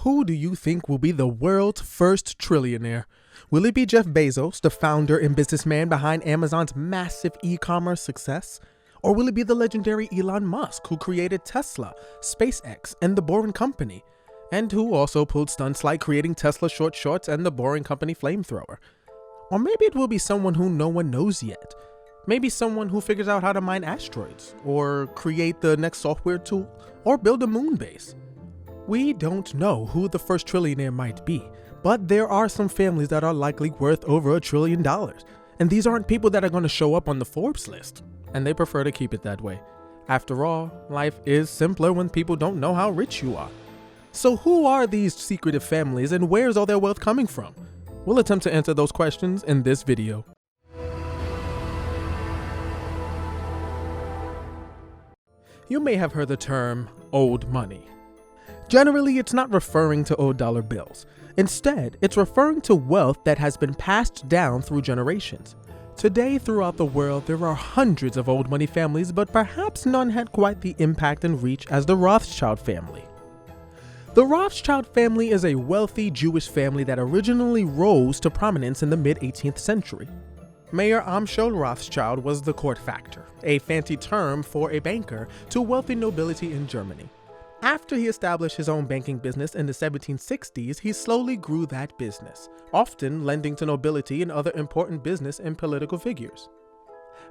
Who do you think will be the world's first trillionaire? Will it be Jeff Bezos, the founder and businessman behind Amazon's massive e-commerce success? Or will it be the legendary Elon Musk, who created Tesla, SpaceX, and The Boring Company, and who also pulled stunts like creating Tesla short shorts and The Boring Company flamethrower? Or maybe it will be someone who no one knows yet. Maybe someone who figures out how to mine asteroids, or create the next software tool, or build a moon base. We don't know who the first trillionaire might be, but there are some families that are likely worth over $1 trillion. And these aren't people that are going to show up on the Forbes list, and they prefer to keep it that way. After all, life is simpler when people don't know how rich you are. So who are these secretive families and where's all their wealth coming from? We'll attempt to answer those questions in this video. You may have heard the term old money. Generally, it's not referring to old dollar bills. Instead, it's referring to wealth that has been passed down through generations. Today, throughout the world, there are hundreds of old money families, but perhaps none had quite the impact and reach as the Rothschild family. The Rothschild family is a wealthy Jewish family that originally rose to prominence in the mid-18th century. Mayer Amschel Rothschild was the court factor, a fancy term for a banker to wealthy nobility in Germany. After he established his own banking business in the 1760s, he slowly grew that business, often lending to nobility and other important business and political figures.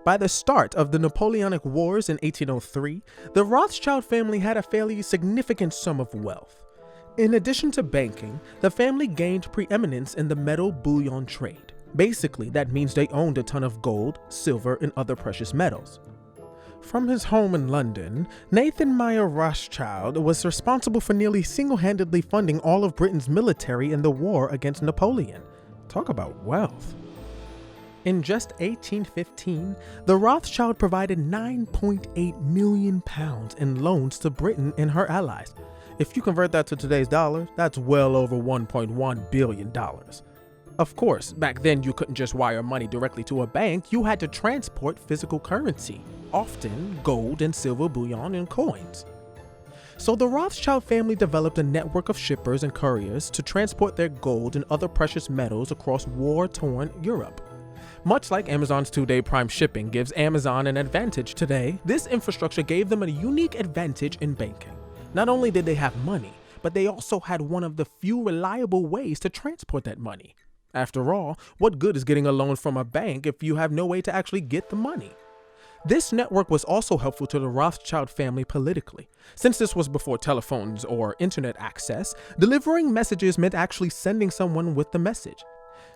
By the start of the Napoleonic Wars in 1803, the Rothschild family had a fairly significant sum of wealth. In addition to banking, the family gained preeminence in the metal bullion trade. Basically, that means they owned a ton of gold, silver, and other precious metals. From his home in London, Nathan Mayer Rothschild was responsible for nearly single-handedly funding all of Britain's military in the war against Napoleon. Talk about wealth. In just 1815, the Rothschild provided £9.8 million in loans to Britain and her allies. If you convert that to today's dollars, that's well over $1.1 billion. Of course, back then you couldn't just wire money directly to a bank, you had to transport physical currency, often gold and silver bullion and coins. So the Rothschild family developed a network of shippers and couriers to transport their gold and other precious metals across war-torn Europe. Much like Amazon's 2-day Prime shipping gives Amazon an advantage today, this infrastructure gave them a unique advantage in banking. Not only did they have money, but they also had one of the few reliable ways to transport that money. After all, what good is getting a loan from a bank if you have no way to actually get the money? This network was also helpful to the Rothschild family politically. Since this was before telephones or internet access, delivering messages meant actually sending someone with the message.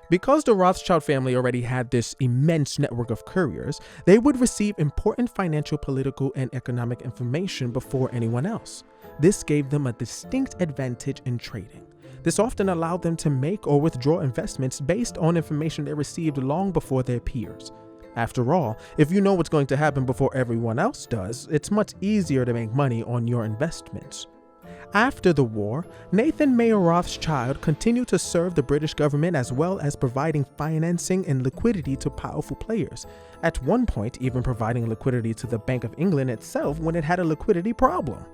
Because the Rothschild family already had this immense network of couriers, they would receive important financial, political, and economic information before anyone else. This gave them a distinct advantage in trading. This often allowed them to make or withdraw investments based on information they received long before their peers. After all, if you know what's going to happen before everyone else does, it's much easier to make money on your investments. After the war, Nathan Mayer Rothschild continued to serve the British government as well as providing financing and liquidity to powerful players, at one point even providing liquidity to the Bank of England itself when it had a liquidity problem.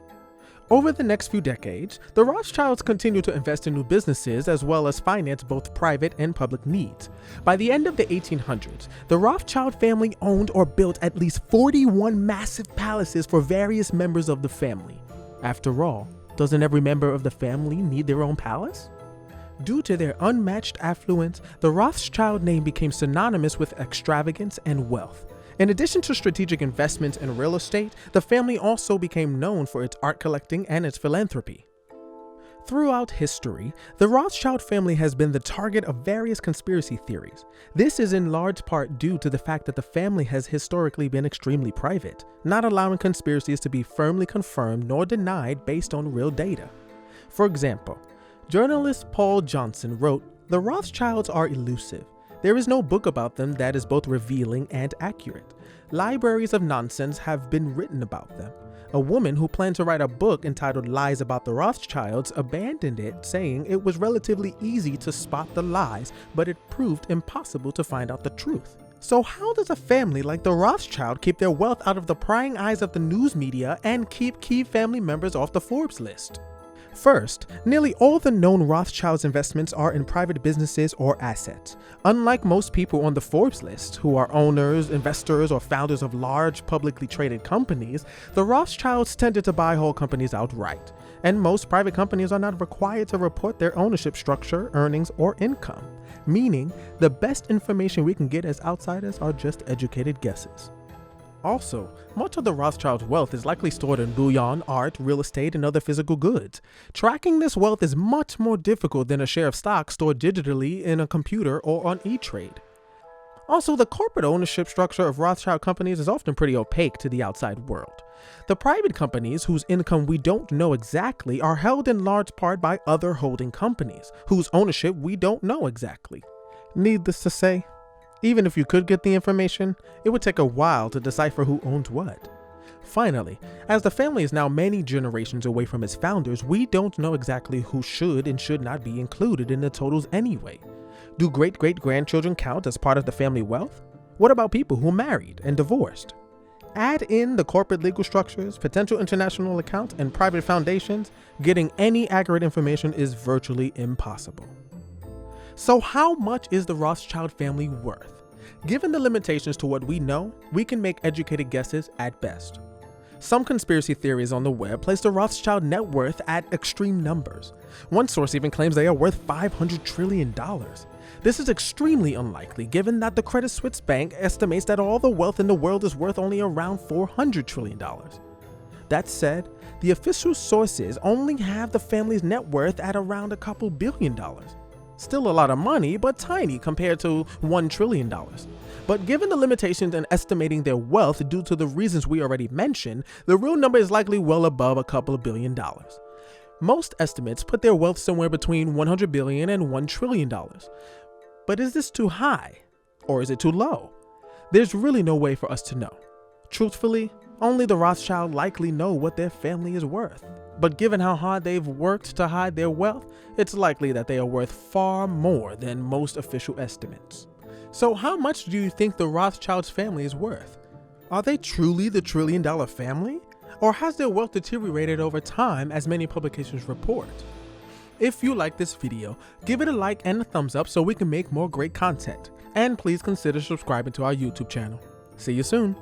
Over the next few decades, the Rothschilds continued to invest in new businesses as well as finance both private and public needs. By the end of the 1800s, the Rothschild family owned or built at least 41 massive palaces for various members of the family. After all, doesn't every member of the family need their own palace? Due to their unmatched affluence, the Rothschild name became synonymous with extravagance and wealth. In addition to strategic investments in real estate, the family also became known for its art collecting and its philanthropy. Throughout history, the Rothschild family has been the target of various conspiracy theories. This is in large part due to the fact that the family has historically been extremely private, not allowing conspiracies to be firmly confirmed nor denied based on real data. For example, journalist Paul Johnson wrote, "The Rothschilds are elusive. There is no book about them that is both revealing and accurate. Libraries of nonsense have been written about them. A woman who planned to write a book entitled Lies About the Rothschilds abandoned it, saying it was relatively easy to spot the lies, but it proved impossible to find out the truth." So how does a family like the Rothschild keep their wealth out of the prying eyes of the news media and keep key family members off the Forbes list? First, nearly all the known Rothschild's investments are in private businesses or assets. Unlike most people on the Forbes list, who are owners, investors, or founders of large publicly traded companies, the Rothschilds tended to buy whole companies outright. And most private companies are not required to report their ownership structure, earnings, or income, meaning the best information we can get as outsiders are just educated guesses. Also, much of the Rothschild's wealth is likely stored in bullion, art, real estate, and other physical goods. Tracking this wealth is much more difficult than a share of stock stored digitally in a computer or on E-Trade. Also, the corporate ownership structure of Rothschild companies is often pretty opaque to the outside world. The private companies, whose income we don't know exactly, are held in large part by other holding companies, whose ownership we don't know exactly. Needless to say, even if you could get the information, it would take a while to decipher who owns what. Finally, as the family is now many generations away from its founders, we don't know exactly who should and should not be included in the totals anyway. Do great-great-grandchildren count as part of the family wealth? What about people who married and divorced? Add in the corporate legal structures, potential international accounts, and private foundations, getting any accurate information is virtually impossible. So how much is the Rothschild family worth? Given the limitations to what we know, we can make educated guesses at best. Some conspiracy theories on the web place the Rothschild net worth at extreme numbers. One source even claims they are worth $500 trillion. This is extremely unlikely given that the Credit Suisse Bank estimates that all the wealth in the world is worth only around $400 trillion. That said, the official sources only have the family's net worth at around a couple $2 billion. Still a lot of money, but tiny compared to $1 trillion. But given the limitations in estimating their wealth due to the reasons we already mentioned, the real number is likely well above a couple of $1 billion. Most estimates put their wealth somewhere between $100 billion and $1 trillion. But is this too high? Or is it too low? There's really no way for us to know. Truthfully, only the Rothschild likely know what their family is worth. But given how hard they've worked to hide their wealth, it's likely that they are worth far more than most official estimates. So how much do you think the Rothschilds family is worth? Are they truly the trillion-dollar family? Or has their wealth deteriorated over time as many publications report? If you like this video, give it a like and a thumbs up so we can make more great content. And please consider subscribing to our YouTube channel. See you soon.